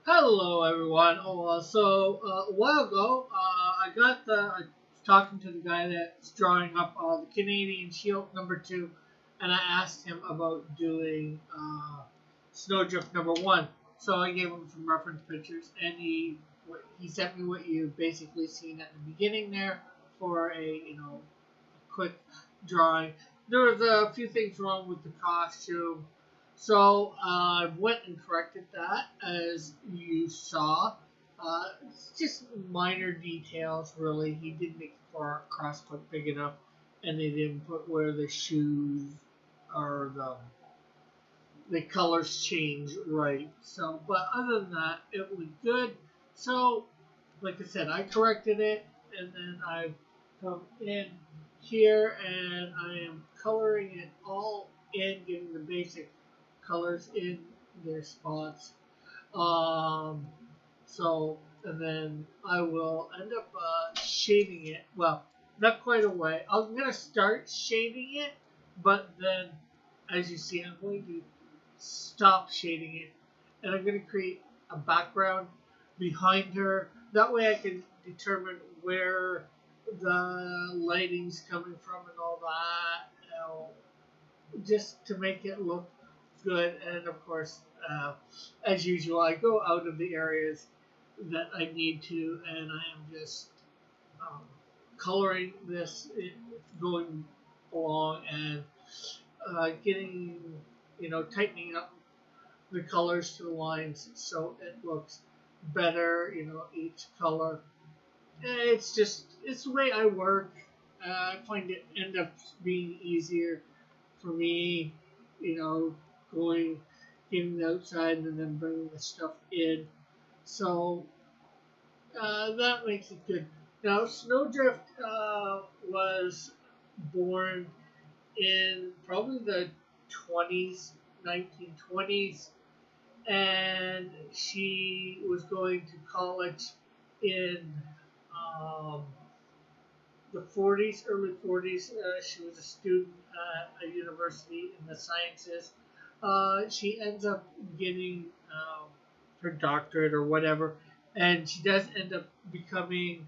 Hello, everyone. A while ago, I was talking to the guy that's drawing up the Canadian Shield number 2, and I asked him about doing Snowdrift number 1. So I gave him some reference pictures, and he sent me what you basically seen at the beginning there for a quick drawing. There was a few things wrong with the costume, so I went and corrected that, as you saw. It's just minor details, really. He didn't make the cross clip big enough, and they didn't put where the shoes or the colors change right. So, but other than that, it was good. So, like I said, I corrected it, and then I come in here and I am coloring it all in, getting the basic colors in their spots. Um, and then I will end up shading it. Well, not quite away. I'm gonna start shading it, but then, as you see, I'm going to stop shading it, and I'm going to create a background behind her. That way, I can determine where the lighting's coming from and all that. Just to make it look good. And of course, as usual, I go out of the areas that I need to, and I am just um, coloring this, going along and getting, tightening up the colors to the lines so it looks better. Each color. It's the way I work. I find it end up being easier for me, you know, going, getting outside and then bringing the stuff in. So that makes it good. Now, Snowdrift was born in probably the 20s, 1920s, and she was going to college in um, the 40s, early 40s. She was a student at a university in the sciences. She ends up getting her doctorate or whatever, and she does end up becoming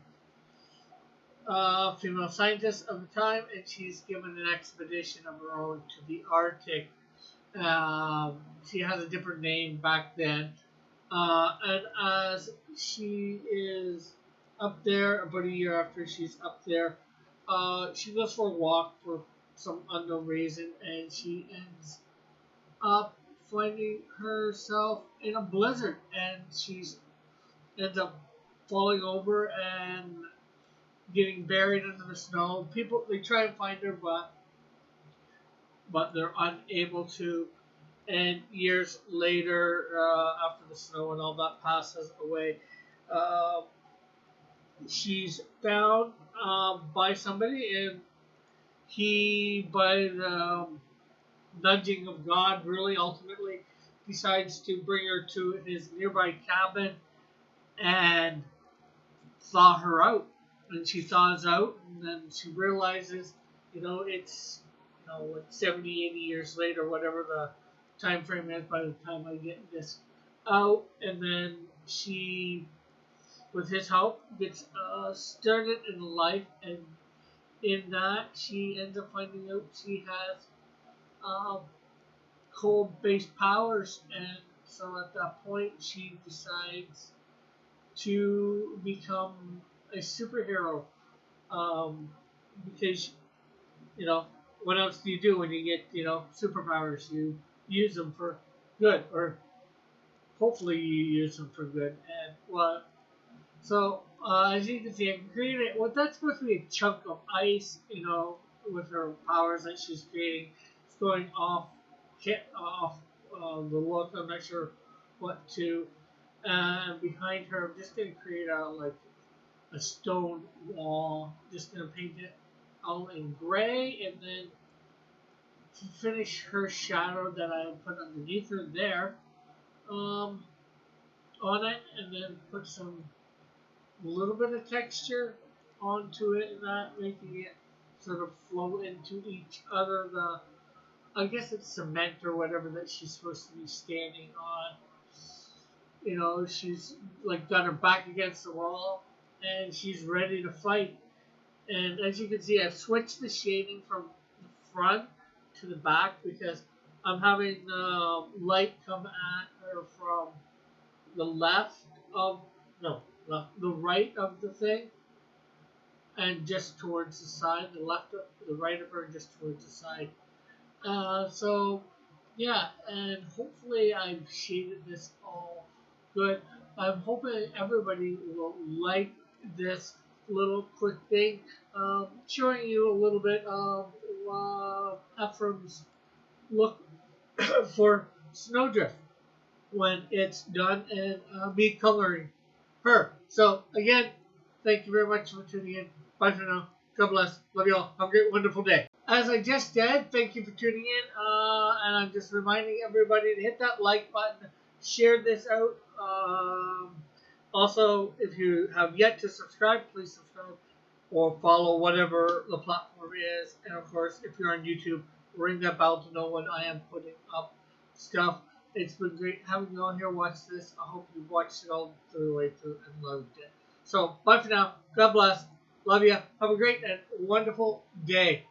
a female scientist of the time, and she's given an expedition of her own to the Arctic. She has a different name back then, and as she is up there, about a year after she's up there, she goes for a walk for some unknown reason, and she ends up finding herself in a blizzard, and she's ends up falling over and getting buried under the snow. People they try and find her, but they're unable to. And years later, after the snow and all that passes away, uh, she's found by somebody, and he, by the nudging of God, really ultimately decides to bring her to his nearby cabin and thaw her out. And she thaws out, and then she realizes, it's, like 70, 80 years later, whatever the time frame is by the time I get this out. And then she, with his help, gets started in life, and in that she ends up finding out she has um, cold-based powers, and so at that point she decides to become a superhero, um, because what else do you do when you get superpowers? You use them for good, or hopefully you use them for good. And so as you can see, I can create it. Well, that's supposed to be a chunk of ice, with her powers that she's creating. It's going off the look. I'm not sure what to. And behind her, I'm just gonna create a stone wall. Just gonna paint it all in gray, and then to finish her shadow that I put underneath her there, um, on it, and then put some a little bit of texture onto it, and that making it sort of flow into each other. I guess it's cement or whatever that she's supposed to be standing on. she's like got her back against the wall and she's ready to fight. And as you can see, I've switched the shading from the front to the back because I'm having light come at her from the left of no the right of the thing and just towards the side, the right of her just towards the side. So yeah, and hopefully I've shaded this all good. I'm hoping everybody will like this little quick thing, showing you a little bit of Ephraim's look for Snowdrift when it's done, and me coloring her. So again, thank you very much for tuning in. Bye for now. God bless. Love you all. Have a great, wonderful day. As I just did, thank you for tuning in. And I'm just reminding everybody to hit that like button, share this out. Also, if you have yet to subscribe, please subscribe or follow whatever the platform is. And of course, if you're on YouTube, ring that bell to know when I am putting up stuff. It's been great having you all here watch this. I hope you watched it all the way through and loved it. So, bye for now. God bless. Love you. Have a great and wonderful day.